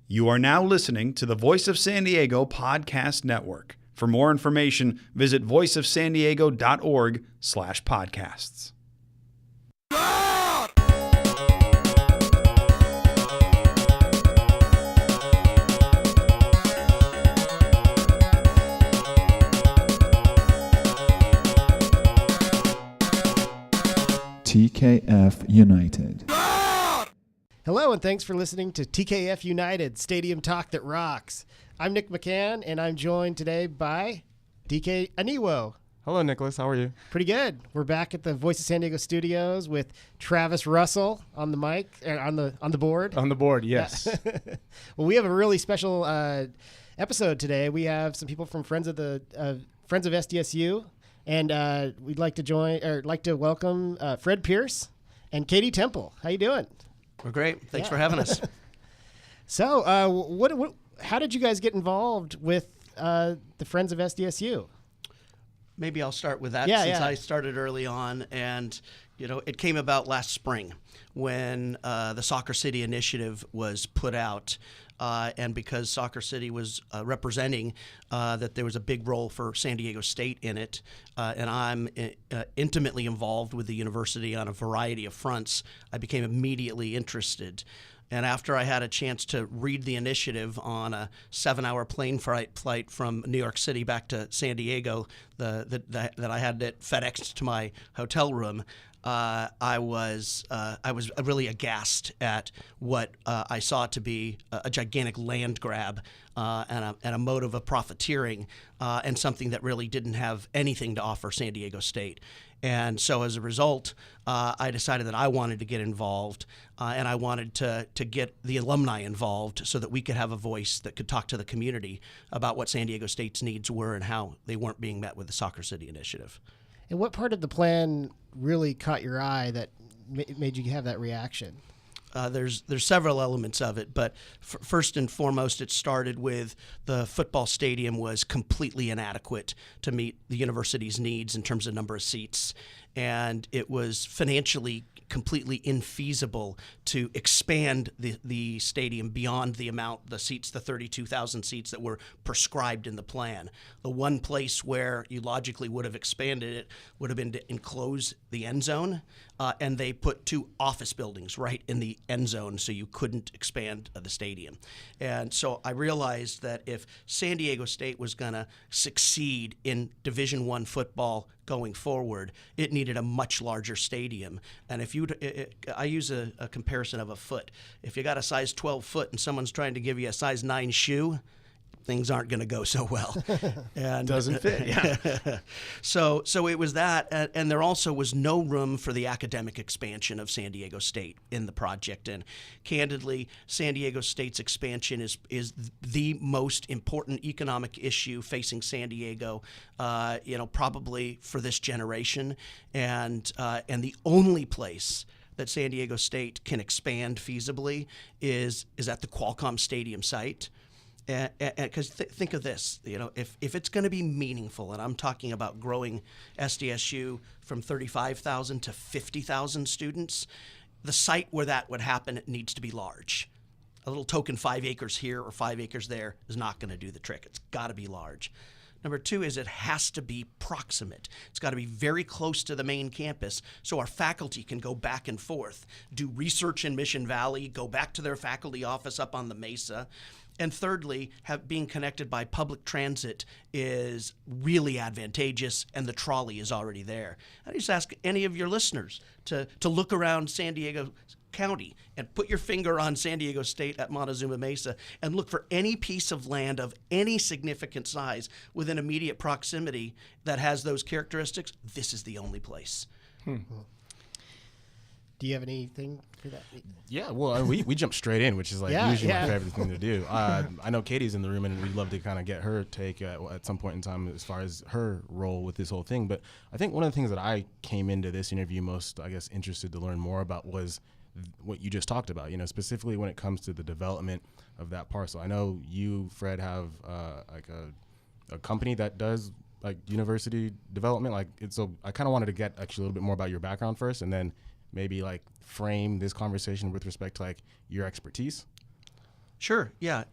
You are now listening to the Voice of San Diego Podcast Network. For more information, visit voiceofsandiego.org/podcasts. TKF United. Hello, and thanks for listening to TKF United, Stadium Talk That Rocks. I'm Nick McCann, and I'm joined today by DK Aniwo. Hello, Nicholas. How are you? Pretty good. We're back at the Voice of San Diego studios with Travis Russell on the mic, on the board. On the board, yes. Well, we have a really special episode today. We have some people from Friends of SDSU, and we'd like to welcome Fred Pierce and Katie Temple. How you doing? We're great. Thanks for having us. So, how did you guys get involved with the Friends of SDSU? Maybe I'll start with that since I started early on, and it came about last spring when the Soccer City initiative was put out, and because Soccer City was representing that there was a big role for San Diego State in it, and I'm intimately involved with the university on a variety of fronts, I became immediately interested. And after I had a chance to read the initiative on a 7-hour plane flight from New York City back to San Diego, that I had it FedExed to my hotel room, I was really aghast at what I saw to be a gigantic land grab and a motive of profiteering, and something that really didn't have anything to offer San Diego State. And so as a result, I decided that I wanted to get involved, and I wanted to get the alumni involved so that we could have a voice that could talk to the community about what San Diego State's needs were and how they weren't being met with the Soccer City initiative. And what part of the plan really caught your eye that made you have that reaction? There's several elements of it, but first and foremost, it started with the football stadium was completely inadequate to meet the university's needs in terms of number of seats, and it was financially completely infeasible to expand the stadium beyond the seats, the 32,000 seats that were prescribed in the plan. The one place where you logically would have expanded it would have been to enclose the end zone, and they put 2 office buildings right in the end zone, so you couldn't expand the stadium. And so I realized that if San Diego State was going to succeed in Division I football going forward, it needed a much larger stadium. And if I use a comparison of a foot. If you got a size 12 foot and someone's trying to give you a size 9 shoe, things aren't going to go so well. And doesn't fit, yeah. So it was that, and there also was no room for the academic expansion of San Diego State in the project. And candidly, San Diego State's expansion is the most important economic issue facing San Diego, probably for this generation, and the only place that San Diego State can expand feasibly is at the Qualcomm Stadium site. Because think of this, if it's going to be meaningful, and I'm talking about growing SDSU from 35,000 to 50,000 students, the site where that would happen needs to be large. A little token 5 acres here or 5 acres there is not going to do the trick. It's got to be large. Number 2 is it has to be proximate. It's got to be very close to the main campus so our faculty can go back and forth, do research in Mission Valley, go back to their faculty office up on the Mesa. And thirdly, being connected by public transit is really advantageous, and the trolley is already there. I just ask any of your listeners to look around San Diego County and put your finger on San Diego State at Montezuma Mesa and look for any piece of land of any significant size within immediate proximity that has those characteristics. This is the only place. Do you have anything for that? Yeah, well, we jumped straight in, which is usually my favorite thing to do. I know Katie's in the room, and we'd love to kind of get her take at some point in time as far as her role with this whole thing. But I think one of the things that I came into this interview most, interested to learn more about was what you just talked about, specifically when it comes to the development of that parcel. I know you, Fred, have a company that does university development. So I kind of wanted to get actually a little bit more about your background first, and then maybe frame this conversation with respect to your expertise. Sure. Yeah.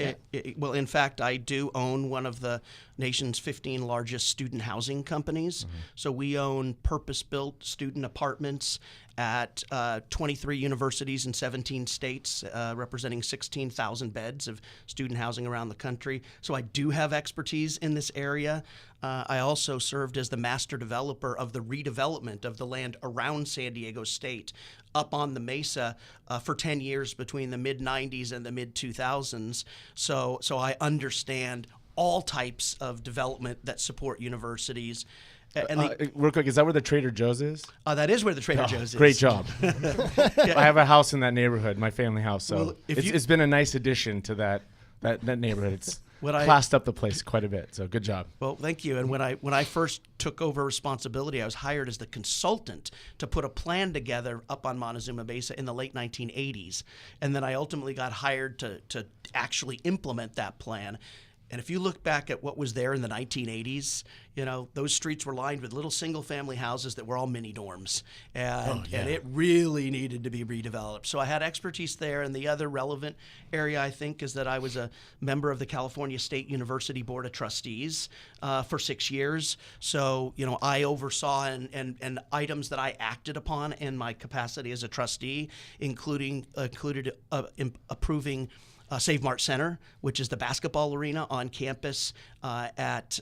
Well, in fact, I do own one of the nation's 15 largest student housing companies. So we own purpose-built student apartments at 23 universities in 17 states, representing 16,000 beds of student housing around the country. So I do have expertise in this area. I also served as the master developer of the redevelopment of the land around San Diego State up on the Mesa for 10 years between the mid-90s and the mid-2000s. So I understand all types of development that support universities. Real quick, is that where the Trader Joe's is? That is where the Trader Joe's is. Great job. I have a house in that neighborhood, my family house, so Well, it's been a nice addition to that neighborhood. It's classed up the place quite a bit, so good job. Well, thank you. And when I first took over responsibility, I was hired as the consultant to put a plan together up on Montezuma Mesa in the late 1980s. And then I ultimately got hired to actually implement that plan. And if you look back at what was there in the 1980s, those streets were lined with little single-family houses that were all mini dorms, and it really needed to be redeveloped. So I had expertise there. And the other relevant area, I think, is that I was a member of the California State University Board of Trustees for 6 years. So I oversaw and items that I acted upon in my capacity as a trustee, included approving Save Mart Center, which is the basketball arena on campus at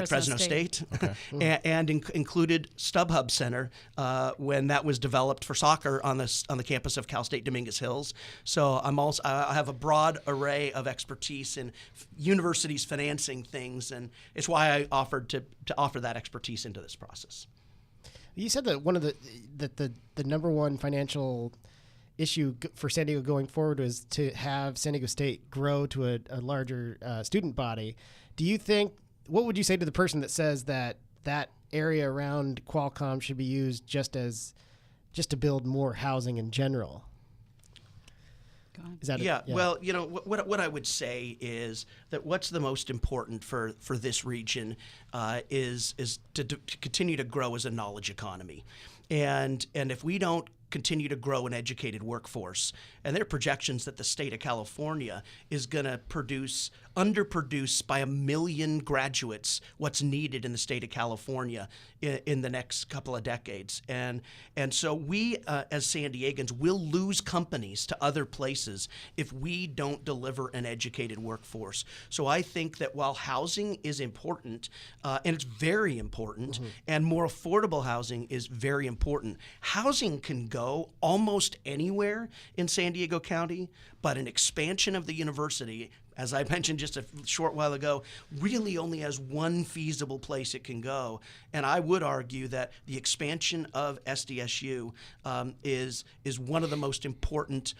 Fresno State, and included StubHub Center when that was developed for soccer on the campus of Cal State Dominguez Hills. So I have a broad array of expertise in universities financing things, and it's why I offered to offer that expertise into this process. You said that one of the number one financial issue for San Diego going forward was to have San Diego State grow to a larger student body. What would you say to the person that says that area around Qualcomm should be used just to build more housing in general? Is that Well, what I would say is that what's the most important for this region is to continue to grow as a knowledge economy, and if we don't continue to grow an educated workforce, and there are projections that the state of California is going to underproduce by 1 million graduates what's needed in the state of California in the next couple of decades. And so we, as San Diegans, will lose companies to other places if we don't deliver an educated workforce. So I think that while housing is important, and it's very important, and more affordable housing is very important, housing can go almost anywhere in San Diego County, but an expansion of the university, as I mentioned just a short while ago, really only has one feasible place it can go. And I would argue that the expansion of SDSU is one of the most important,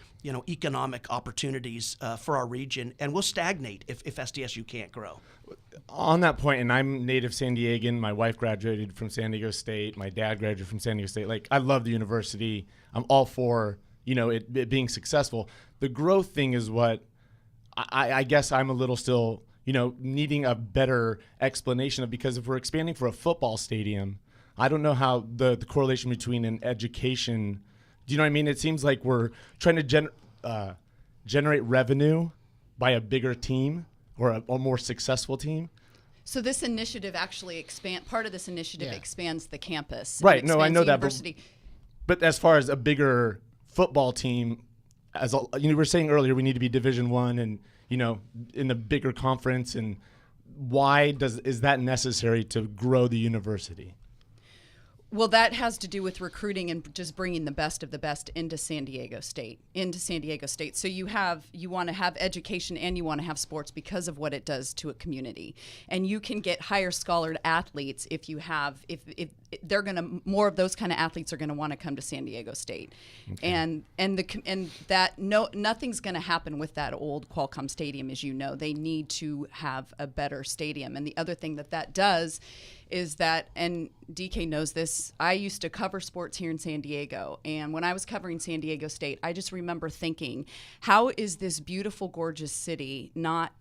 economic opportunities for our region, and will stagnate if SDSU can't grow. On that point, and I'm native San Diegan. My wife graduated from San Diego State. My dad graduated from San Diego State. I love the university. I'm all for it being successful. The growth thing is what I guess I'm a little still, needing a better explanation of, because if we're expanding for a football stadium, I don't know how the correlation between an education, do you know what I mean? It seems like we're trying to generate revenue by a bigger team or a more successful team. So this initiative actually part of this initiative expands the campus. Right, no, I know that. But as far as a bigger football team, we were saying earlier, we need to be Division I and in a bigger conference. And why is that necessary to grow the university? Well, that has to do with recruiting and just bringing the best of the best into San Diego State. So you want to have education and you want to have sports because of what it does to a community. And you can get higher scholared athletes if they're going to, more of those kind of athletes are going to want to come to San Diego State. Okay. Nothing's going to happen with that old Qualcomm Stadium, as you know. They need to have a better stadium. And the other thing that does is that, and DK knows this, I used to cover sports here in San Diego. And when I was covering San Diego State, I just remember thinking, how is this beautiful, gorgeous city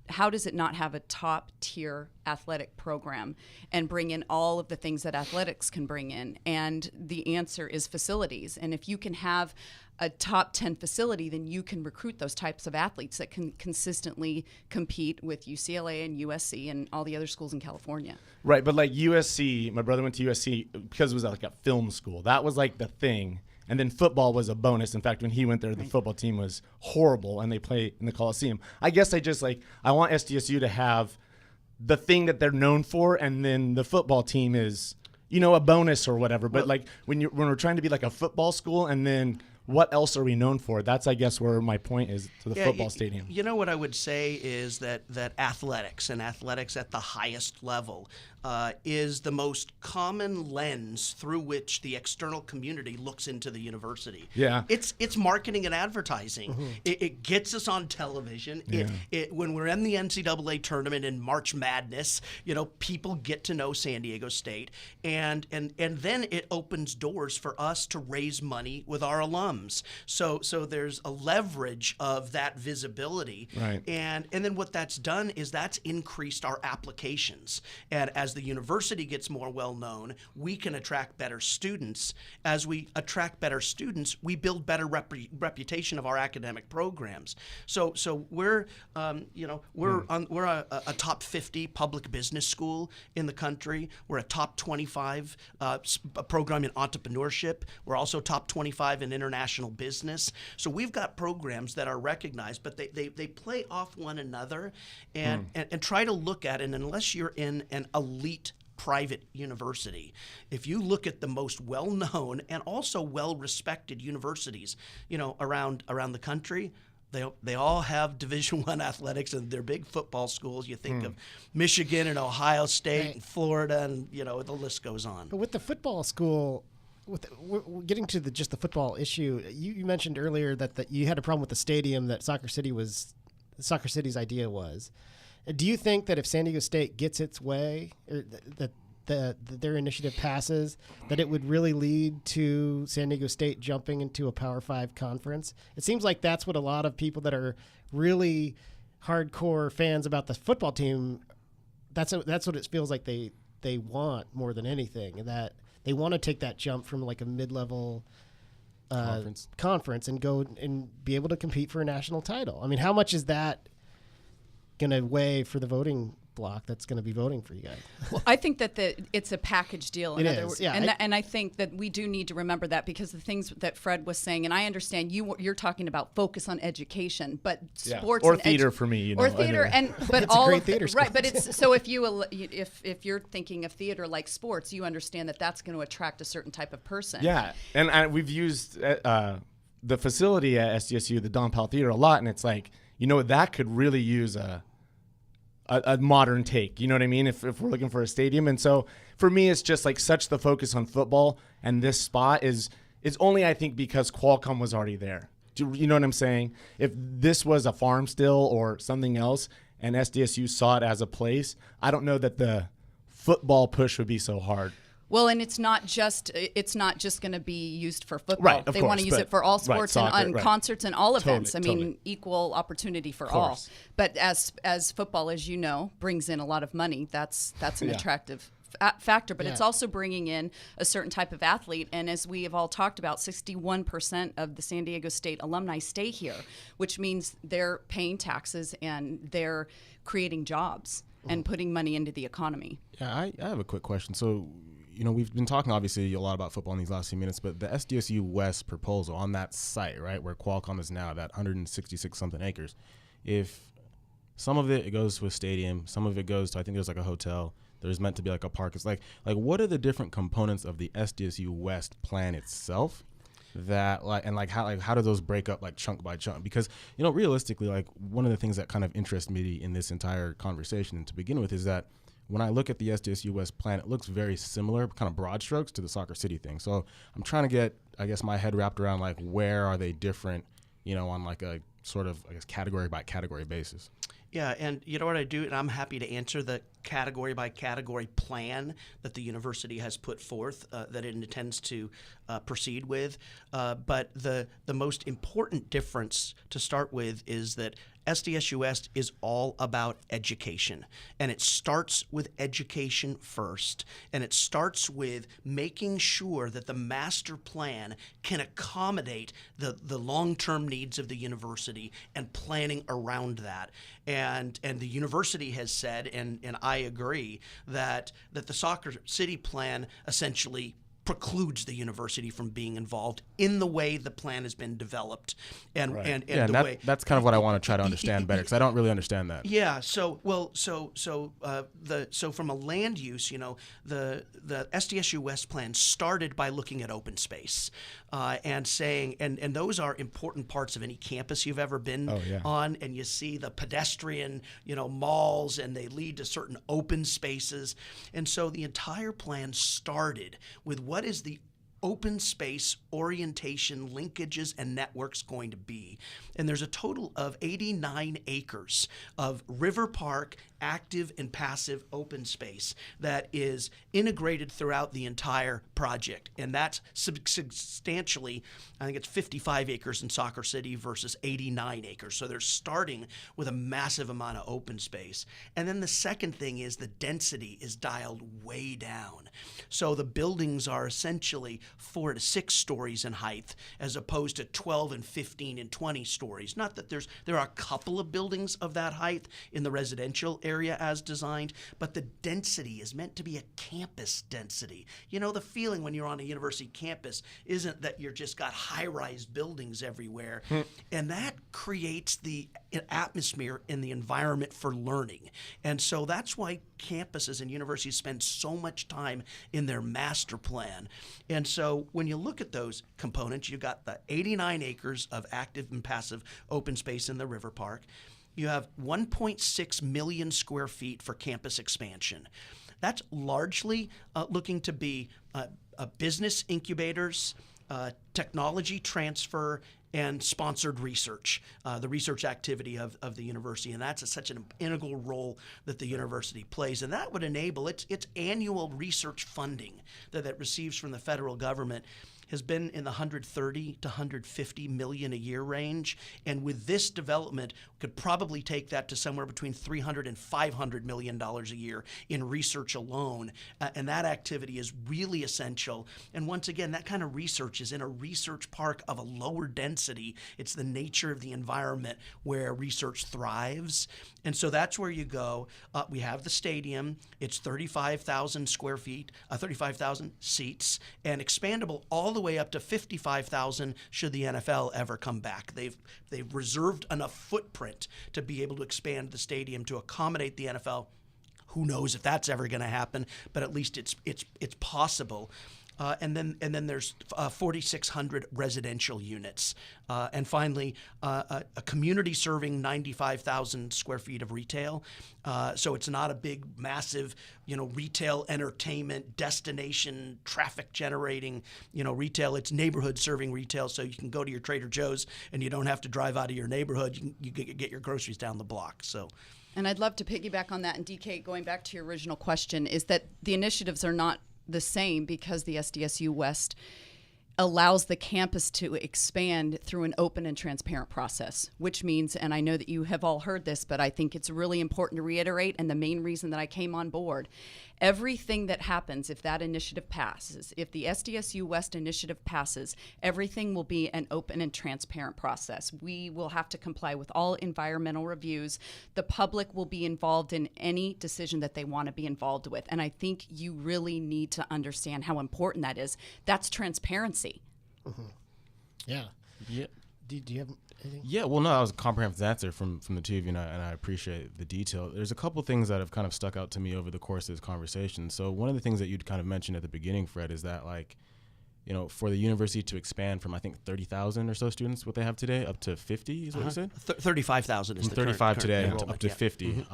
how does it not have a top tier athletic program and bring in all of the things that athletics can bring in? And the answer is facilities. And if you can have a top 10 facility, then you can recruit those types of athletes that can consistently compete with UCLA and USC and all the other schools in California. Right, but like USC, my brother went to USC because it was like a film school. That was like the thing. And then football was a bonus. In fact, when he went there, the football team was horrible, and they play in the Coliseum. I guess I want SDSU to have the thing that they're known for, and then the football team is, a bonus or whatever. But like when we're trying to be like a football school, and then what else are we known for? That's, I guess, where my point is to the football stadium. You know what I would say is that athletics and athletics at the highest level is the most common lens through which the external community looks into the university. Yeah. It's marketing and advertising. Mm-hmm. It gets us on television. Yeah. When we're in the NCAA tournament in March Madness, people get to know San Diego State, and then it opens doors for us to raise money with our alums. So there's a leverage of that visibility. Right. And then what that's done is that's increased our applications. And as the university gets more well-known, we can attract better students. As we attract better students, we build better reputation of our academic programs. So we're a top 50 public business school in the country. We're a top 25 program in entrepreneurship. We're also top 25 in international business. So we've got programs that are recognized, but they play off one another and try to look at it. And unless you're in an elite private university, if you look at the most well-known and also well-respected universities, around the country, they all have Division I athletics, and they're big football schools. You think of Michigan and Ohio State and Florida, and the list goes on. But with the football school, we're getting to just the football issue, you mentioned earlier that you had a problem with the stadium that Soccer City's idea was. Do you think that if San Diego State gets its way, or that their initiative passes, that it would really lead to San Diego State jumping into a Power 5 conference? It seems like that's what a lot of people that are really hardcore fans about the football team, that's what it feels like they want more than anything, that they want to take that jump from like a mid-level conference and go and be able to compete for a national title. I mean, how much is that going to weigh for the voting block that's going to be voting for you guys? Well, I think that it's a package deal. In it other is, words, yeah. And I think that we do need to remember that, because the things that Fred was saying, and I understand you're talking about focus on education, but sports or and theater for me, or theater, but it's all a great of theater school. right. But it's so if you're thinking of theater like sports, you understand that that's going to attract a certain type of person. Yeah, and we've used the facility at SDSU, the Don Powell Theater, a lot, and it's like, that could really use a modern take, you know what I mean, if we're looking for a stadium. And so for me, it's just like such the focus on football, and this spot is only, I think, because Qualcomm was already there. Do you know what I'm saying? If this was a farm still or something else and SDSU saw it as a place, I don't know that the football push would be so hard. Well, and it's not just going to be used for football. Right, of they course, want to use it for all sports soccer, and concerts and all events. Totally. Equal opportunity for all. But as football, as you know, brings in a lot of money, that's an attractive factor. But it's also bringing in a certain type of athlete. And as we have all talked about, 61% of the San Diego State alumni stay here, which means they're paying taxes and they're creating jobs and putting money into the economy. Yeah, I have a quick question. So, we've been talking obviously a lot about football in these last few minutes, but the SDSU West proposal on that site, right, where Qualcomm is now, that 166 something acres, if some of it goes to a stadium, some of it goes to, I think there's like a hotel, there's meant to be like a park. It's like what are the different components of the SDSU West plan itself that how do those break up like chunk by chunk? Because realistically, like one of the things that kind of interests me in this entire conversation to begin with is that when I look at the SDSU West plan, it looks very similar, kind of broad strokes, to the Soccer City thing. So I'm trying to get, I guess, my head wrapped around like where are they different, on like a sort of, I guess, category by category basis. Yeah, and you know what I do, and I'm happy to answer the category by category plan that the university has put forth that it intends to proceed with. But the most important difference to start with is that SDSU West is all about education, and it starts with education first, and it starts with making sure that the master plan can accommodate the long-term needs of the university and planning around that. And the university has said, and I agree, that the Soccer City plan essentially precludes the university from being involved in the way the plan has been developed, and that's kind of what I want to try to understand better, because I don't really understand that. Yeah. So from a land use, the SDSU West plan started by looking at open space, and saying, and those are important parts of any campus you've ever been on, and you see the pedestrian, malls, and they lead to certain open spaces, and so the entire plan started with what is the open space orientation, linkages, and networks going to be. And there's a total of 89 acres of river park, active and passive open space that is integrated throughout the entire project. And that's substantially, I think it's 55 acres in Soccer City versus 89 acres. So they're starting with a massive amount of open space. And then the second thing is the density is dialed way down. So the buildings are essentially 4 to 6 stories in height, as opposed to 12 and 15 and 20 stories. Not that there are a couple of buildings of that height in the residential area as designed, but the density is meant to be a campus density. The feeling when you're on a university campus isn't that you're just got high-rise buildings everywhere, and that creates the atmosphere and the environment for learning. And so that's why campuses and universities spend so much time in their master plan. And so when you look at those components, you've got the 89 acres of active and passive open space in the river park. You have 1.6 million square feet for campus expansion. That's largely looking to be business incubators, technology transfer, and sponsored research, the research activity of the university. And that's such an integral role that the university plays. And that would enable its annual research funding that it receives from the federal government has been in the 130 to 150 million a year range, and with this development could probably take that to somewhere between $300 and $500 million a year in research alone, and that activity is really essential. And once again, that kind of research is in a research park of a lower density. It's the nature of the environment where research thrives, and so that's where you go. We have the stadium. It's 35,000 square feet, 35,000 seats, and expandable all the way up to 55,000 should the NFL ever come back. They've reserved enough footprint to be able to expand the stadium to accommodate the NFL. Who knows if that's ever going to happen, but at least it's possible. And then there's 4,600 residential units, and finally a community serving 95,000 square feet of retail. So it's not a big, massive, retail, entertainment, destination, traffic generating, retail. It's neighborhood serving retail, so you can go to your Trader Joe's and you don't have to drive out of your neighborhood. You get your groceries down the block. So. And I'd love to piggyback on that. And DK, going back to your original question, is that the initiatives are not the same because the SDSU West allows the campus to expand through an open and transparent process, which means, and I know that you have all heard this, but I think it's really important to reiterate, and the main reason that I came on board, everything that happens, if that initiative passes, if the SDSU West initiative passes, everything will be an open and transparent process. We will have to comply with all environmental reviews. The public will be involved in any decision that they want to be involved with. And I think you really need to understand how important that is. That's transparency. Mm-hmm. Yeah. Do you have anything? Yeah, well, no, that was a comprehensive answer from the two of you, and I appreciate the detail. There's a couple things that have kind of stuck out to me over the course of this conversation. So one of the things that you'd kind of mentioned at the beginning, Fred, is that, for the university to expand from, I think, 30,000 or so students, what they have today, up to 50 is what you said? 35,000 is the 35 today, current up to 50,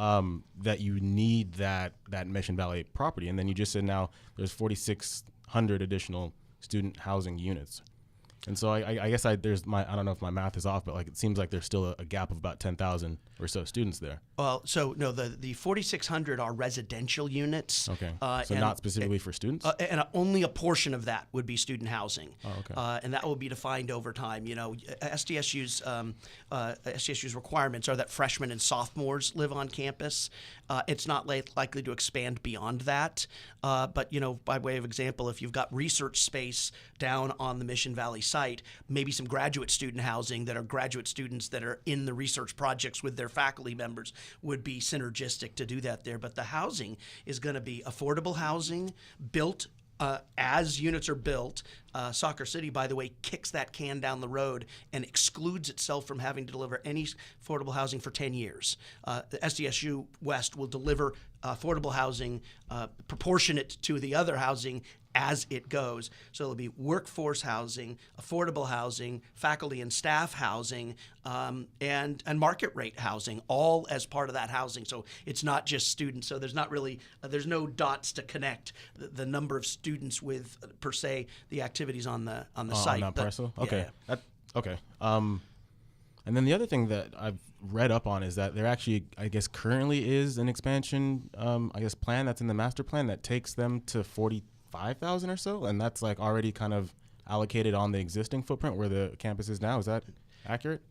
that you need that Mission Valley property. And then you just said now there's 4,600 additional student housing units. And so I guess I don't know if my math is off, but like it seems like there's still a gap of about 10,000 or so students there. Well, so no, the 4,600 are residential units. Okay. So not specifically for students? And only a portion of that would be student housing. Oh, okay. And that will be defined over time. You know, SDSU's requirements are that freshmen and sophomores live on campus. It's not likely to expand beyond that. But, you know, by way of example, if you've got research space down on the Mission Valley site, maybe some graduate student housing that are graduate students that are in the research projects with their faculty members would be synergistic to do that there. But the housing is going to be affordable housing built as units are built. Soccer City, by the way, kicks that can down the road and excludes itself from having to deliver any affordable housing for 10 years. The SDSU West will deliver affordable housing proportionate to the other housing as it goes. So it'll be workforce housing, affordable housing, faculty and staff housing, and market rate housing, all as part of that housing. So it's not just students. So there's not really, there's no dots to connect the number of students with, per se, the activities on the site. On that parcel? Okay. Yeah. Okay. And then the other thing that I've read up on is that there actually, I guess, currently is an expansion, plan that's in the master plan that takes them to 45,000 or so, and that's like already kind of allocated on the existing footprint where the campus is now. Is that accurate?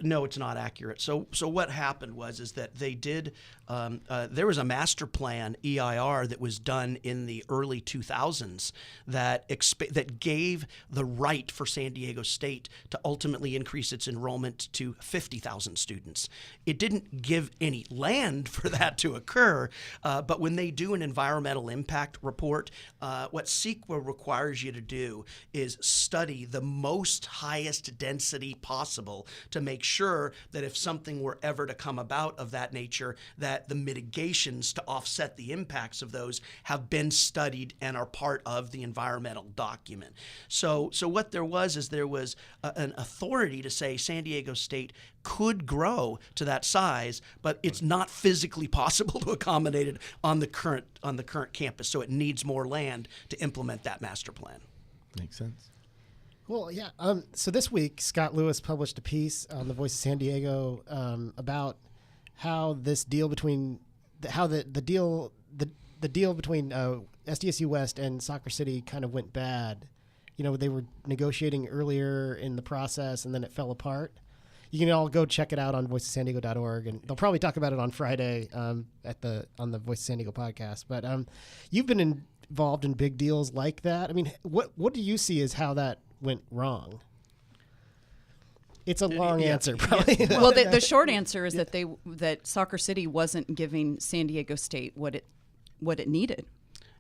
No, it's not accurate. So what happened is that they did. There was a master plan EIR that was done in the early 2000s that gave the right for San Diego State to ultimately increase its enrollment to 50,000 students. It didn't give any land for that to occur, but when they do an environmental impact report, what CEQA requires you to do is study the most highest density possible to make sure that if something were ever to come about of that nature, that the mitigations to offset the impacts of those have been studied and are part of the environmental document. So what there was an authority to say San Diego State could grow to that size, but it's not physically possible to accommodate it on the current campus. So it needs more land to implement that master plan. Makes sense. Well, yeah. So this week, Scott Lewis published a piece on the Voice of San Diego about how this deal between the deal between SDSU West and Soccer City kind of went bad. You know, they were negotiating earlier in the process, and then it fell apart. You can all go check it out on voiceofsandiego.org, and they'll probably talk about it on Friday on the Voice of San Diego podcast. But you've been involved in big deals like that. I mean, what do you see as how that went wrong? It's a long answer, probably. Well, the short answer is that Soccer City wasn't giving San Diego State what it needed.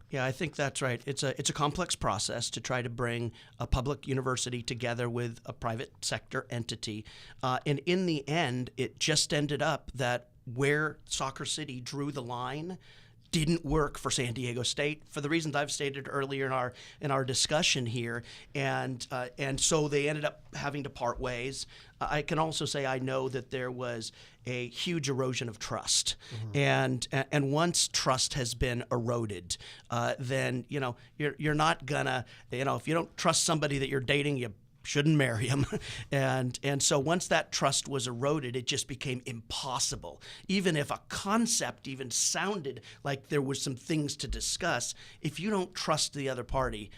Yeah, I think that's right. It's a complex process to try to bring a public university together with a private sector entity, and in the end, it just ended up that where Soccer City drew the line didn't work for San Diego State for the reasons I've stated earlier in our discussion here, and so they ended up having to part ways. I can also say I know that there was a huge erosion of trust, and once trust has been eroded, then you're not gonna if you don't trust somebody that you're dating, you shouldn't marry him. And so once that trust was eroded, it just became impossible. Even if a concept even sounded like there was some things to discuss, if you don't trust the other party,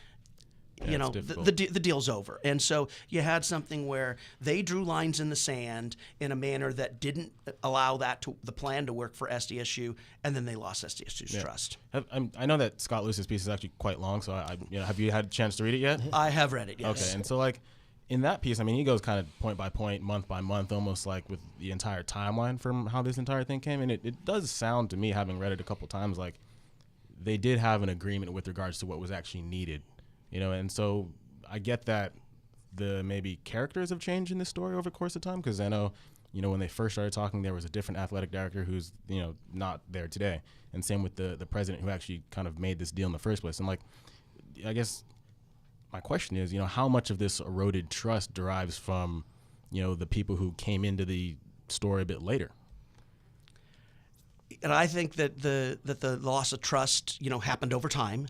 the deal's over. And so you had something where they drew lines in the sand in a manner that didn't allow the plan to work for SDSU, and then they lost SDSU's trust. I know that Scott Lewis's piece is actually quite long, so have you had a chance to read it yet? I have read it, yes. Okay, and so in that piece, I mean, he goes kind of point by point, month by month, almost like with the entire timeline from how this entire thing came. And it does sound to me, having read it a couple times, like they did have an agreement with regards to what was actually needed, And so I get that the maybe characters have changed in this story over the course of time, because I know, when they first started talking, there was a different athletic director who's, not there today. And same with the president who actually kind of made this deal in the first place. And I guess my question is, how much of this eroded trust derives from, the people who came into the story a bit later? And I think that the loss of trust, happened over time.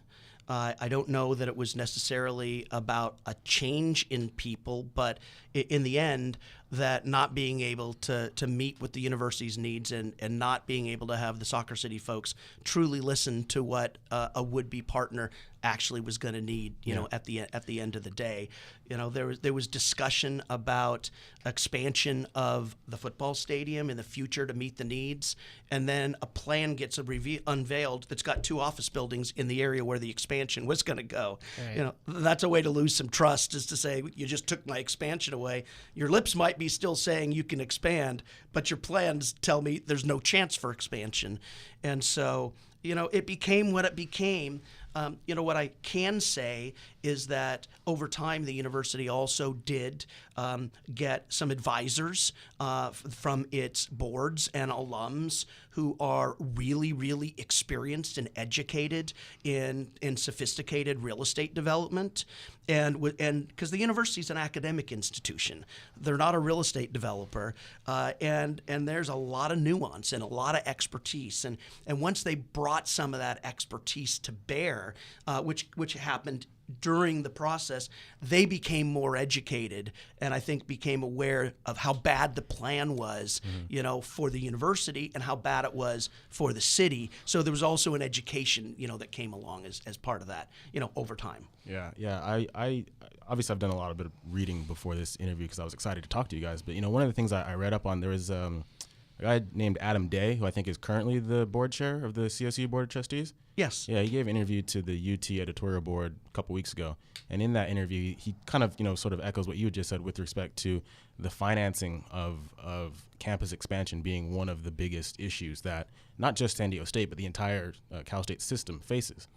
I don't know that it was necessarily about a change in people, but in the end, that not being able to meet with the university's needs and not being able to have the Soccer City folks truly listen to what a would-be partner actually was going to need, you know, at the end of the day. You know, there was discussion about expansion of the football stadium in the future to meet the needs, and then a plan gets unveiled that's got 2 office buildings in the area where the expansion was going to go. Right. You know, that's a way to lose some trust, is to say, you just took my expansion away. Your lips might be still saying you can expand, but your plans tell me there's no chance for expansion. And so, you know, it became what it became. You know, what I can say is that over time, the university also did get some advisors from its boards and alums who are really, really experienced and educated in sophisticated real estate development. And because the university is an academic institution, they're not a real estate developer, and there's a lot of nuance and a lot of expertise. And once they brought some of that expertise to bear, which happened during the process, they became more educated, and I think became aware of how bad the plan was, you know, for the university, and how bad it was for the city. So there was also an education, you know, that came along as part of that, you know, over time. Yeah. I obviously I've done a lot of bit of reading before this interview because I was excited to talk to you guys. But you know, one of the things I read up on, there was a guy named Adam Day, who I think is currently the board chair of the CSU Board of Trustees. Yes. Yeah, he gave an interview to the UT editorial board a couple weeks ago. And in that interview, he kind of, you know, sort of echoes what you had just said with respect to the financing of campus expansion being one of the biggest issues that not just San Diego State, but the entire Cal State system faces.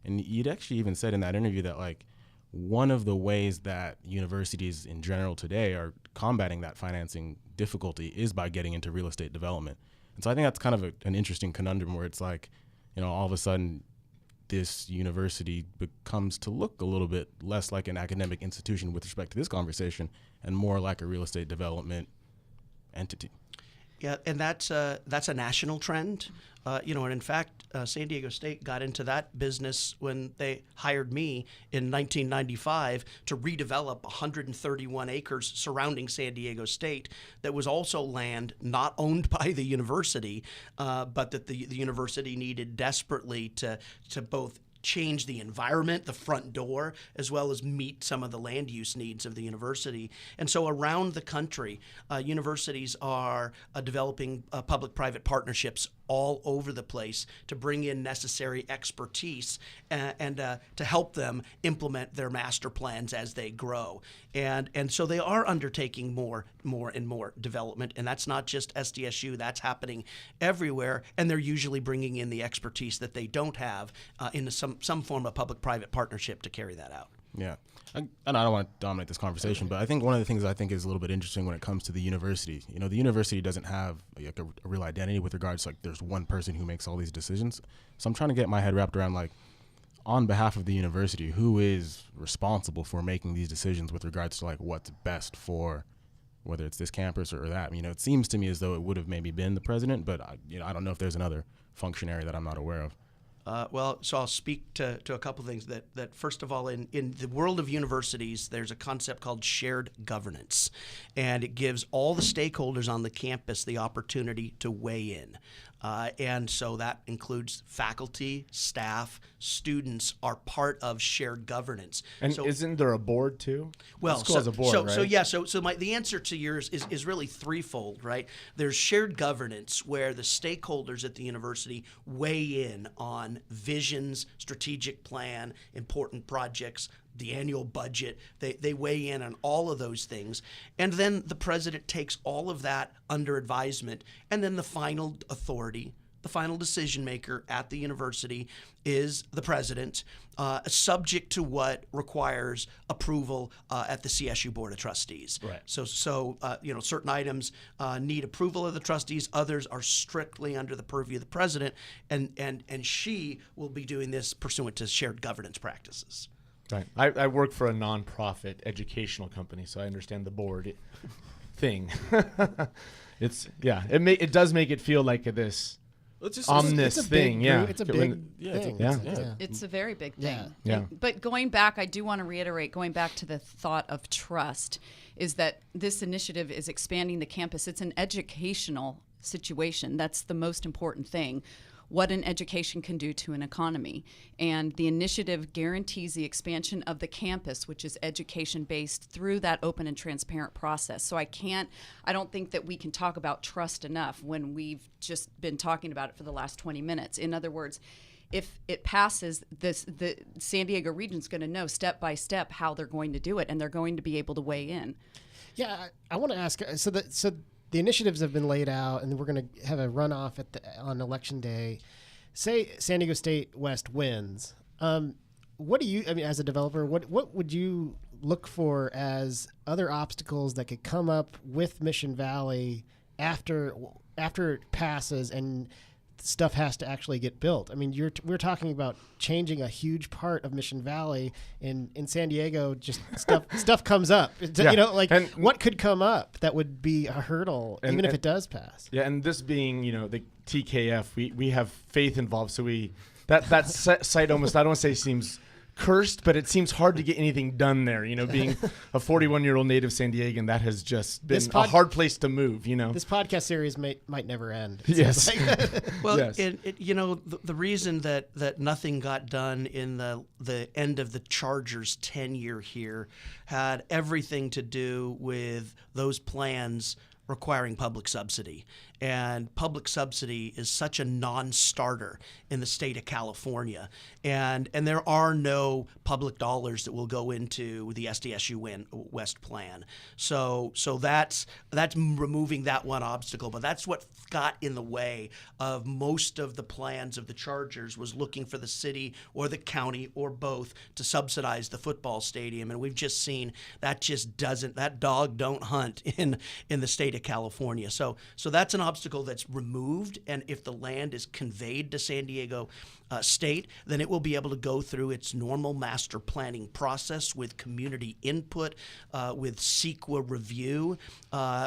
And you'd actually even said in that interview that, like, one of the ways that universities in general today are combating that financing difficulty is by getting into real estate development. And so I think that's kind of an interesting conundrum where it's like, you know, all of a sudden this university becomes to look a little bit less like an academic institution with respect to this conversation and more like a real estate development entity. Yeah, and that's a national trend. You know, and in fact, San Diego State got into that business when they hired me in 1995 to redevelop 131 acres surrounding San Diego State that was also land not owned by the university, but that the university needed desperately to both change the environment, the front door, as well as meet some of the land use needs of the university. And so around the country, universities are developing public-private partnerships all over the place to bring in necessary expertise and to help them implement their master plans as they grow. And so they are undertaking more and more development, and that's not just SDSU, that's happening everywhere, and they're usually bringing in the expertise that they don't have in some form of public-private partnership to carry that out. Yeah. And I don't want to dominate this conversation, but I think one of the things I think is a little bit interesting when it comes to the university, you know, the university doesn't have like a real identity with regards to, like, there's one person who makes all these decisions. So I'm trying to get my head wrapped around, like, on behalf of the university, who is responsible for making these decisions with regards to, like, what's best for whether it's this campus or that. You know, it seems to me as though it would have maybe been the president, but I don't know if there's another functionary that I'm not aware of. Well, so I'll speak to a couple of things that first of all, in the world of universities, there's a concept called shared governance, and it gives all the stakeholders on the campus the opportunity to weigh in. And so that includes faculty, staff, students are part of shared governance. And so, isn't there a board too? Well, the school has a board, right? So the answer to yours is really threefold, right? There's shared governance where the stakeholders at the university weigh in on visions, strategic plan, important projects, the annual budget. They weigh in on all of those things. And then the president takes all of that under advisement. And then the final authority, the final decision maker at the university is the president, subject to what requires approval at the CSU Board of Trustees. Right. So you know, certain items need approval of the trustees. Others are strictly under the purview of the president. And she will be doing this pursuant to shared governance practices. Right. I work for a nonprofit educational company, so I understand the board thing. It does make it feel like this on this thing. Yeah, it's a big thing. It's a very big thing. Yeah. But going back, I do want to reiterate, going back to the thought of trust, is that this initiative is expanding the campus. It's an educational situation. That's the most important thing. What an education can do to an economy. And the initiative guarantees the expansion of the campus, which is education-based, through that open and transparent process. So I don't think that we can talk about trust enough when we've just been talking about it for the last 20 minutes. In other words, if it passes, the San Diego region's going to know step by step how they're going to do it, and they're going to be able to weigh in. Yeah, I want to ask, so the initiatives have been laid out, and we're going to have a runoff on Election Day. Say San Diego State West wins. What do you, as a developer, what would you look for as other obstacles that could come up with Mission Valley after it passes and stuff has to actually get built? I mean, we're talking about changing a huge part of Mission Valley. In San Diego, just stuff comes up. And what could come up that would be a hurdle, even if it does pass? Yeah, and this being, the TKF, we have faith involved, so that site almost, I don't want to say seems cursed, but it seems hard to get anything done there. Being a 41-year-old native San Diegan, that has just been a hard place to move. This podcast series might never end. Yes. Well, yes. The reason that nothing got done in the end of the Chargers' tenure here had everything to do with those plans requiring public subsidy. And public subsidy is such a non-starter in the state of California. And there are no public dollars that will go into the SDSU West plan. So that's removing that one obstacle. But that's what got in the way of most of the plans of the Chargers, was looking for the city or the county or both to subsidize the football stadium. And we've just seen that dog don't hunt in the state of California. So that's an obstacle that's removed, and if the land is conveyed to San Diego State, then it will be able to go through its normal master planning process with community input, with CEQA review,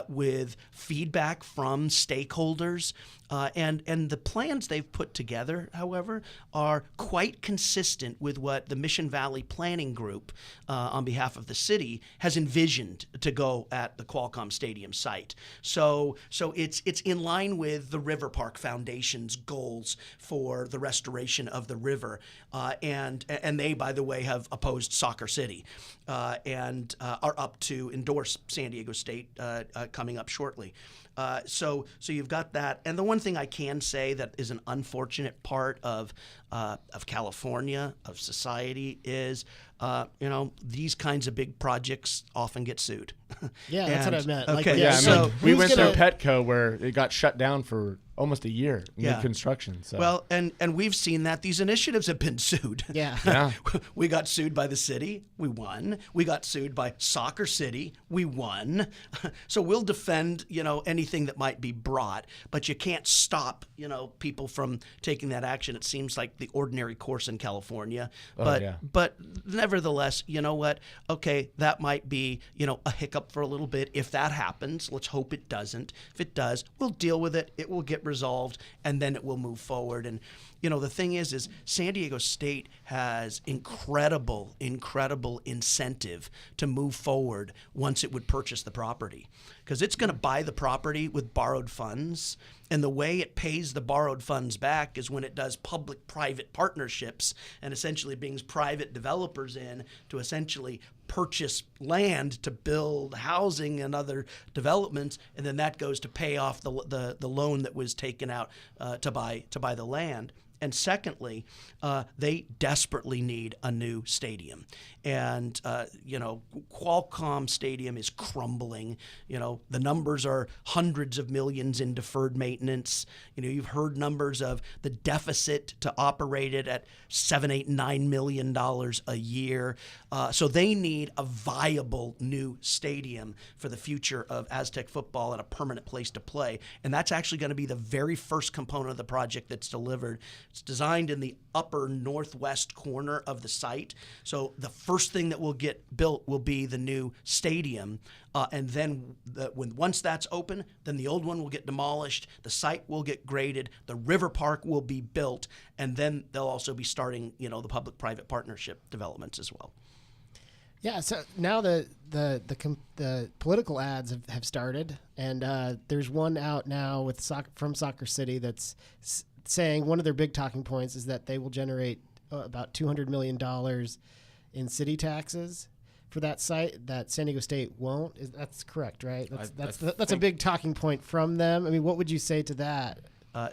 with feedback from stakeholders. And the plans they've put together, however, are quite consistent with what the Mission Valley Planning Group, on behalf of the city, has envisioned to go at the Qualcomm Stadium site. So it's in line with the River Park Foundation's goals for the restoration of the river, and they, by the way, have opposed Soccer City, and are up to endorse San Diego State coming up shortly. So you've got that, and the one thing I can say that is an unfortunate part of California, of society, is these kinds of big projects often get sued. Yeah, that's what I meant. Okay, we went through Petco where it got shut down for almost a year mid-construction. So. Well, and we've seen that these initiatives have been sued. Yeah. We got sued by the city. We won. We got sued by Soccer City. We won. So we'll defend, anything that might be brought, but you can't stop, people from taking that action. It seems like the ordinary course in California. But nevertheless, you know what? Okay, that might be, a hiccup for a little bit. If that happens, let's hope it doesn't. If it does, we'll deal with it. It will get resolved, and then it will move forward. And the thing is San Diego State has incredible incentive to move forward once it would purchase the property, because it's going to buy the property with borrowed funds. And the way it pays the borrowed funds back is when it does public-private partnerships and essentially brings private developers in to essentially purchase land to build housing and other developments, and then that goes to pay off the loan that was taken out to buy the land. And secondly, they desperately need a new stadium. And, Qualcomm Stadium is crumbling. The numbers are hundreds of millions in deferred maintenance. You've heard numbers of the deficit to operate it at $7, $8, $9 million a year. So they need a viable new stadium for the future of Aztec football and a permanent place to play. And that's actually going to be the very first component of the project that's delivered It's designed in the upper northwest corner of the site. So the first thing that will get built will be the new stadium. And then once that's open, then the old one will get demolished. The site will get graded. The river park will be built. And then they'll also be starting, the public-private partnership developments as well. Yeah, so now the political ads have started, and there's one out now from Soccer City that's saying one of their big talking points is that they will generate about $200 million in city taxes for that site that San Diego State won't. That's correct, right? That's a big talking point from them. I mean, what would you say to that?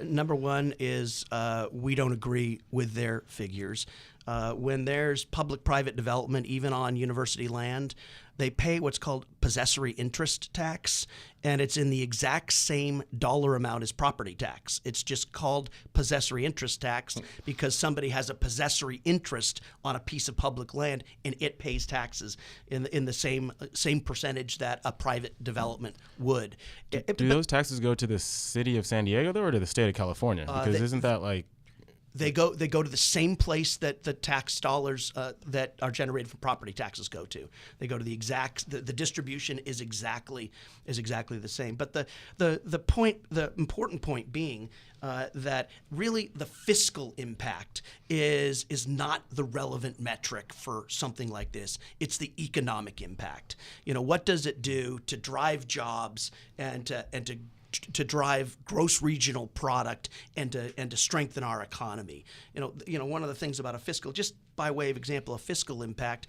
Number one is we don't agree with their figures. When there's public-private development, even on university land, they pay what's called possessory interest tax, and it's in the exact same dollar amount as property tax. It's just called possessory interest tax because somebody has a possessory interest on a piece of public land, and it pays taxes in the same percentage that a private development would. Do those taxes go to the city of San Diego, though, or to the state of California? Because isn't that like... They go to the same place that the tax dollars that are generated from property taxes go to. They go to the distribution is exactly the same. But the important point being that really the fiscal impact is not the relevant metric for something like this. It's the economic impact. What does it do to drive jobs and to drive gross regional product and to strengthen our economy. One of the things about a fiscal, just by way of example, a fiscal impact,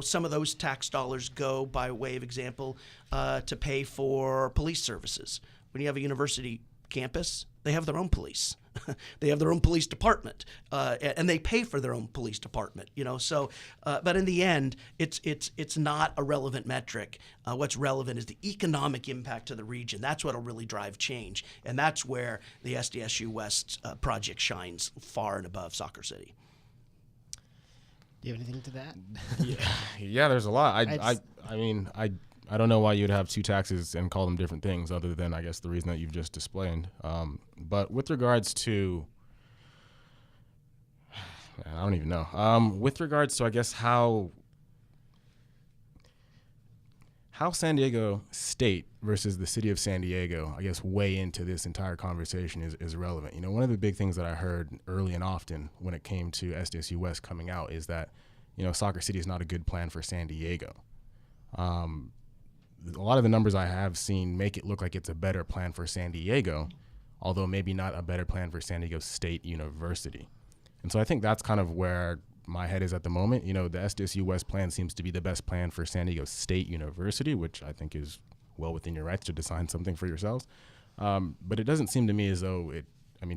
some of those tax dollars go by way of example to pay for police services. When you have a university campus, they have their own police. They have their own police department, and they pay for their own police department. So, but in the end, it's not a relevant metric. What's relevant is the economic impact to the region. That's what'll really drive change, and that's where the SDSU WEST project shines far and above Soccer City. Do you have anything to that? Yeah, there's a lot. I don't know why you'd have two taxes and call them different things other than, I guess, the reason that you've just displayed. But with regards to, I don't even know. With regards to, I guess, how San Diego State versus the city of San Diego, I guess, weigh into this entire conversation is relevant. One of the big things that I heard early and often when it came to SDSU West coming out is that, Soccer City is not a good plan for San Diego. A lot of the numbers I have seen make it look like it's a better plan for San Diego, although maybe not a better plan for San Diego State University. And so I think that's kind of where my head is at the moment. The SDSU West plan seems to be the best plan for San Diego State University, which I think is well within your rights to design something for yourselves. But it doesn't seem to me as though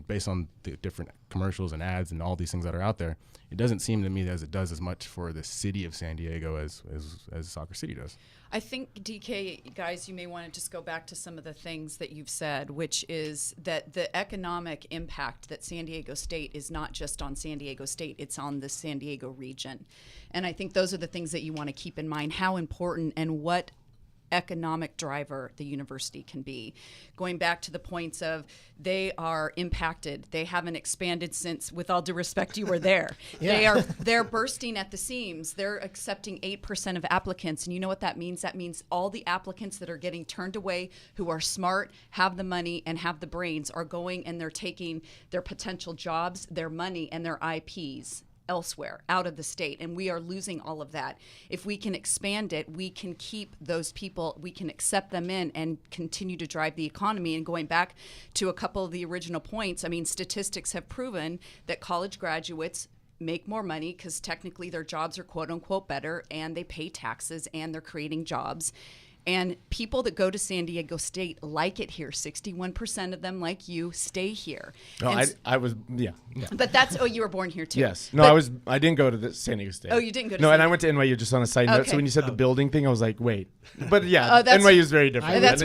based on the different commercials and ads and all these things that are out there, it doesn't seem to me as it does as much for the city of San Diego as Soccer City does. I think, DK, guys, you may want to just go back to some of the things that you've said, which is that the economic impact that San Diego State is not just on San Diego State, it's on the San Diego region. And I think those are the things that you want to keep in mind, how important and what economic driver the university can be. Going back to the points of they are impacted. They haven't expanded since, with all due respect, you were there. Yeah. They're bursting at the seams. They're accepting 8% of applicants. And you know what that means? That means all the applicants that are getting turned away who are smart, have the money, and have the brains are going and they're taking their potential jobs, their money, and their IPs elsewhere, out of the state, and we are losing all of that. If we can expand it, we can keep those people, we can accept them in and continue to drive the economy. And going back to a couple of the original points, statistics have proven that college graduates make more money because technically their jobs are quote unquote better and they pay taxes and they're creating jobs. And people that go to San Diego State like it here. 61% of them, like you, stay here. No, I was, yeah. But that's, you were born here too. Yes. No, I didn't go to the San Diego State. Oh, you didn't go to No, San and I went to NYU just on a side note. Okay. So when you said the building thing, I was like, wait. But yeah, NYU is very different. That's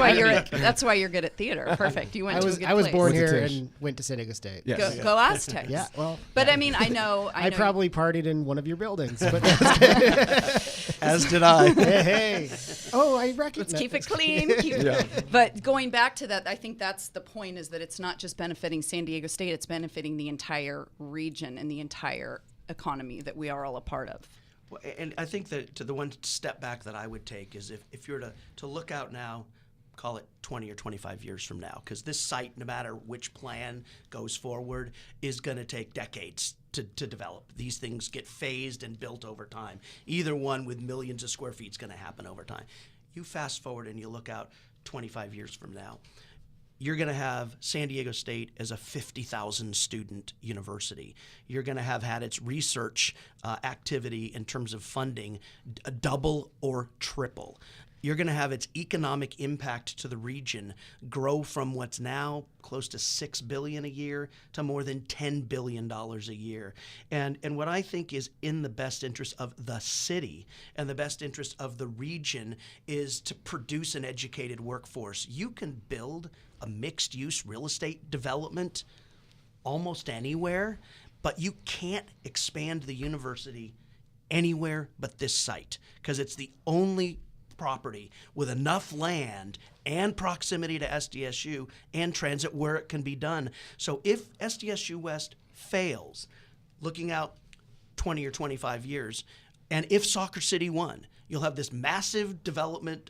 why you're good at theater. Perfect. You went to a good place. I was born here and went to San Diego State. Yes. Go AZTECS. Yeah, well. But I know. I probably partied in one of your buildings. But as did I. Hey. Oh, I bracket. Let's keep it clean. But going back to that, I think that's the point, is that it's not just benefiting San Diego State, it's benefiting the entire region and the entire economy that we are all a part of. Well, and I think that to the one step back that I would take is if you're to look out now, call it 20 or 25 years from now, because this site, no matter which plan goes forward, is going to take decades to develop. These things get phased and built over time. Either one with millions of square feet is going to happen over time. You fast forward and you look out 25 years from now, you're going to have San Diego State as a 50,000 student university. You're going to have had its research activity in terms of funding double or triple. You're going to have its economic impact to the region grow from what's now close to $6 billion a year to more than $10 billion a year. And what I think is in the best interest of the city and the best interest of the region is to produce an educated workforce. You can build a mixed-use real estate development almost anywhere, but you can't expand the university anywhere but this site, because it's the only property with enough land and proximity to SDSU and transit where it can be done. So if SDSU West fails, looking out 20 or 25 years, and if Soccer City won, you'll have this massive development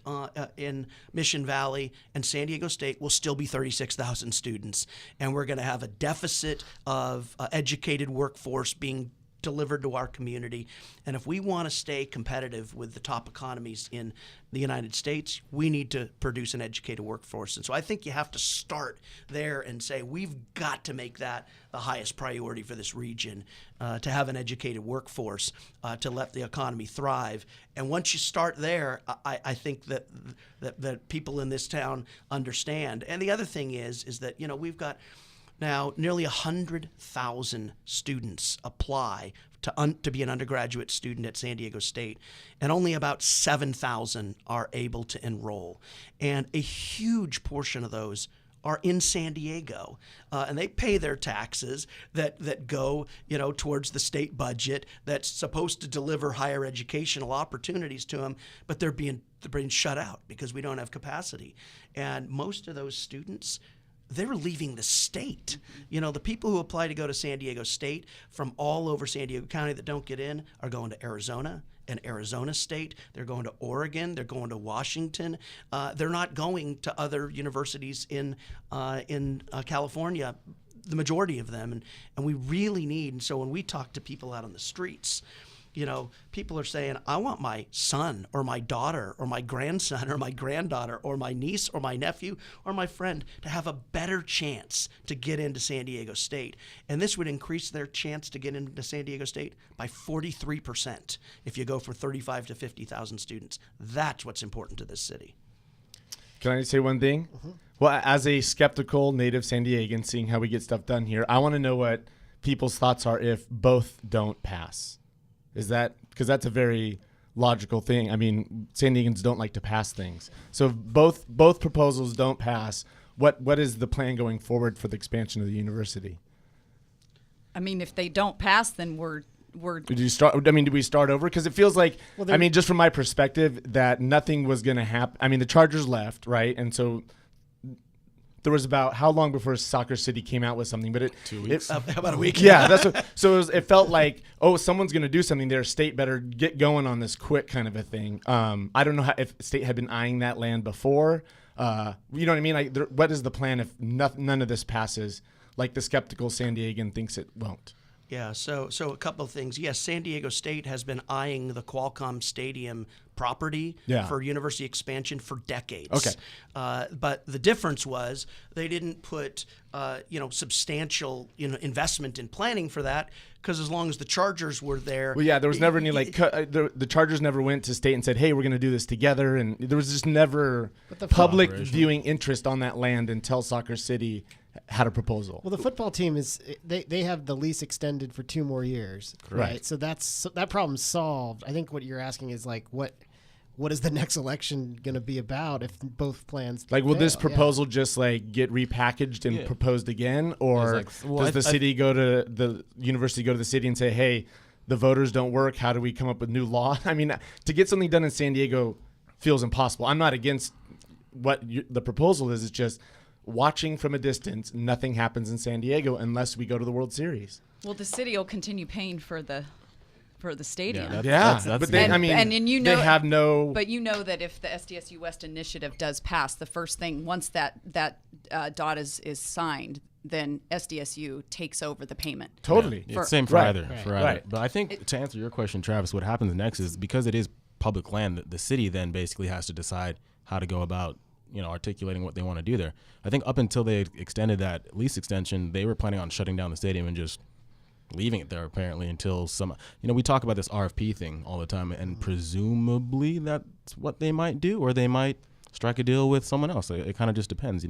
in Mission Valley, and San Diego State will still be 36,000 students. And we're going to have a deficit of educated workforce being delivered to our community. And if we want to stay competitive with the top economies in the United States, we need to produce an educated workforce. And so I think you have to start there and say, we've got to make that the highest priority for this region, to have an educated workforce, to let the economy thrive. And once you start there, I think that people in this town understand. And the other thing is that, you know, we've got now nearly 100,000 students apply to be an undergraduate student at San Diego State, and only about 7,000 are able to enroll. And a huge portion of those are in San Diego, and they pay their taxes that go, you know, towards the state budget that's supposed to deliver higher educational opportunities to them, but they're being shut out because we don't have capacity. And most of those students, they're leaving the state. You know, the people who apply to go to San Diego State from all over San Diego County that don't get in are going to Arizona and Arizona State. They're going to Oregon. They're going to Washington. They're not going to other universities in California, the majority of them. And we really need, and so when we talk to people out on the streets, you know, people are saying, I want my son or my daughter or my grandson or my granddaughter or my niece or my nephew or my friend to have a better chance to get into San Diego State. And this would increase their chance to get into San Diego State by 43% if you go from 35 to 50,000 students. That's what's important to this city. Can I say one thing? Mm-hmm. Well, as a skeptical native San Diegan, seeing how we get stuff done here, I want to know what people's thoughts are if both don't pass. Is that because that's a very logical thing? I mean, San Diegans don't like to pass things. So if both proposals don't pass, what is the plan going forward for the expansion of the university? I mean, if they don't pass, then we're. Do we start over? Because it feels like, I mean, just from my perspective, that nothing was going to happen. I mean, the Chargers left, right? And so there was about how long before Soccer City came out with something? But 2 weeks. About a week. Yeah, that's what. So it felt like, oh, someone's going to do something there. State better get going on this quick, kind of a thing. I don't know if State had been eyeing that land before. You know what I mean? What is the plan if none of this passes? Like the skeptical San Diegan thinks it won't. Yeah, so a couple of things. Yes, San Diego State has been eyeing the Qualcomm Stadium property for university expansion for decades. Okay. But the difference was they didn't put substantial investment in planning for that, because as long as the Chargers were there. Well, yeah, there was never any the Chargers never went to State and said, hey, we're going to do this together, and there was just never public viewing interest on that land until Soccer City had a proposal. Well, the football team they have the lease extended for 2 more years, right? So that problem's solved. I think what you're asking is like, what is the next election going to be about if both plans will fail? this proposal just like get repackaged and proposed again, or does the city go to the university, go to the city and say, hey, the voters don't work, how do we come up with new law? I mean, to get something done in San Diego, feels impossible. I'm not against what the proposal is. It's just watching from a distance. Nothing happens in San Diego unless we go to the World Series. Well, the city will continue paying for the stadium. That's but the- they have no. But you know that if the SDSU West initiative does pass, the first thing once that dot is signed, then SDSU takes over the payment. Totally. It's same for either. Right. But I think to answer your question, Travis, what happens next is because it is public land, the city then basically has to decide how to go about articulating what they want to do there. I think up until they extended that lease extension, they were planning on shutting down the stadium and just leaving it there apparently until we talk about this RFP thing all the time, and presumably that's what they might do, or they might strike a deal with someone else. It kind of just depends.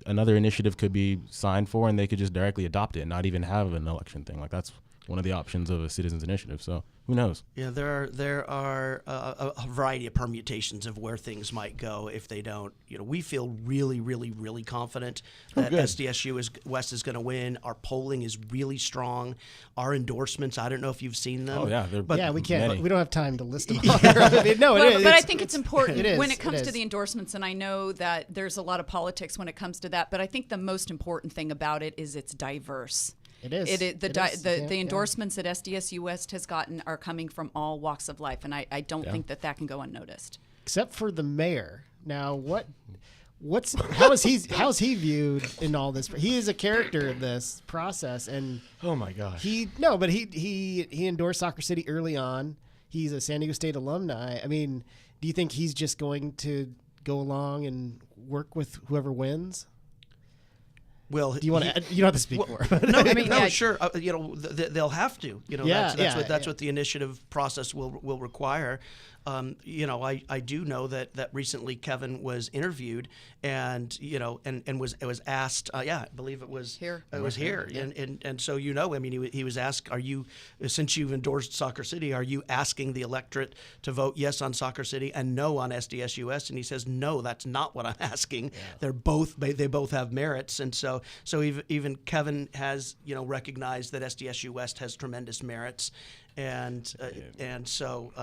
Another initiative could be signed for and they could just directly adopt it and not even have an election thing. Like that's one of the options of a citizens initiative. So who knows? Yeah, there are a variety of permutations of where things might go if they don't. We feel really, really, really confident that SDSU West is going to win. Our polling is really strong. Our endorsements, I don't know if you've seen them. Oh yeah, We can't. many. We don't have time to list them all. It is. But I think it's important It is, when it comes it to is. the endorsements, and I know that there's a lot of politics when it comes to that, but I think the most important thing about it is it's diverse. It is. The endorsements that SDSU West has gotten are coming from all walks of life, and I don't think that can go unnoticed. Except for the mayor. Now, how is he viewed in all this? He is a character in this process, and Oh my gosh. he endorsed Soccer City early on. He's a San Diego State alumni. I mean, do you think he's just going to go along and work with whoever wins? Well, Do you want to? You don't have to speak more. No, I mean, yeah. sure. They'll have to. That's what the initiative process will require. I do know that recently Kevin was interviewed and was asked. I believe it was Here. It was here, and so he was asked, "Are you, since you've endorsed Soccer City, are you asking the electorate to vote yes on Soccer City and no on SDSU West?" And he says, "No, that's not what I'm asking. They both have merits." And so even Kevin has recognized that SDSU West has tremendous merits, and so.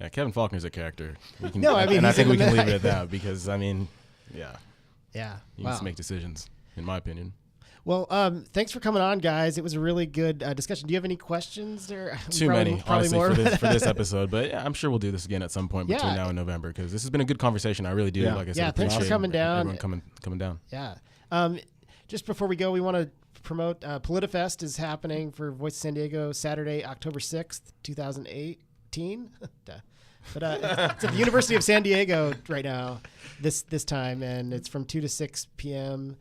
Yeah, Kevin Faulkner's a character. I think in we can the leave it at that because Yeah. He needs to make decisions, in my opinion. Well, thanks for coming on, guys. It was a really good discussion. Do you have any questions? Too many, honestly, for this episode. But yeah, I'm sure we'll do this again at some point between now and November because this has been a good conversation. I really do. Like I said, thanks for coming down. Everyone coming down. Yeah. Just before we go, we want to promote PolitiFest is happening for Voice of San Diego Saturday, October 6th, 2018. But it's at the University of San Diego right now this time, and it's from 2 to 6 p.m.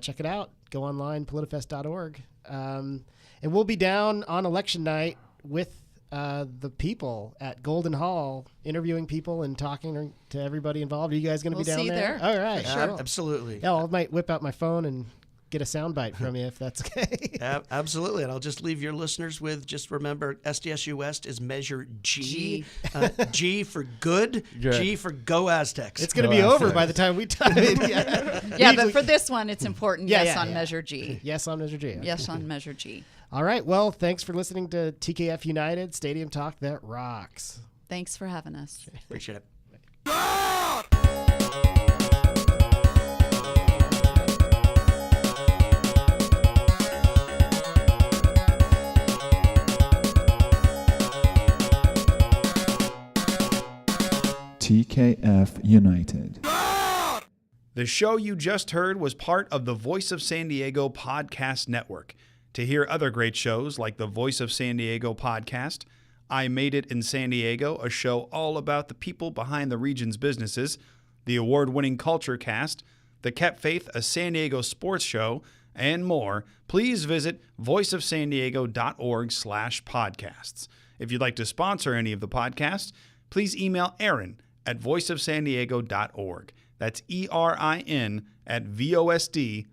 Check it out. Go online, politifest.org. And we'll be down on election night with the people at Golden Hall, interviewing people and talking to everybody involved. Are you guys going to be down see you there. All right. Sure. Absolutely. Yeah, I might whip out my phone and get a soundbite from you if that's okay. Absolutely. And I'll just leave your listeners with, just remember, SDSU West is measure G. G for good, G for Go AZTECS. It's going to be over by the time we time it. Yeah, but for this one, it's important. Yes on Measure G. Yes on Measure G. Okay. Yes on Measure G. All right. Well, thanks for listening to TKF United, Stadium Talk That Rocks. Thanks for having us. Appreciate it. TKF United. The show you just heard was part of the Voice of San Diego podcast network. To hear other great shows like the Voice of San Diego podcast, I Made It in San Diego, a show all about the people behind the region's businesses, the award-winning Culture Cast, the Kept Faith, a San Diego sports show, and more, please visit voiceofsandiego.org/podcasts. If you'd like to sponsor any of the podcasts, please email Aaron at voiceofsandiego.org. That's ERIN at VOSD.org.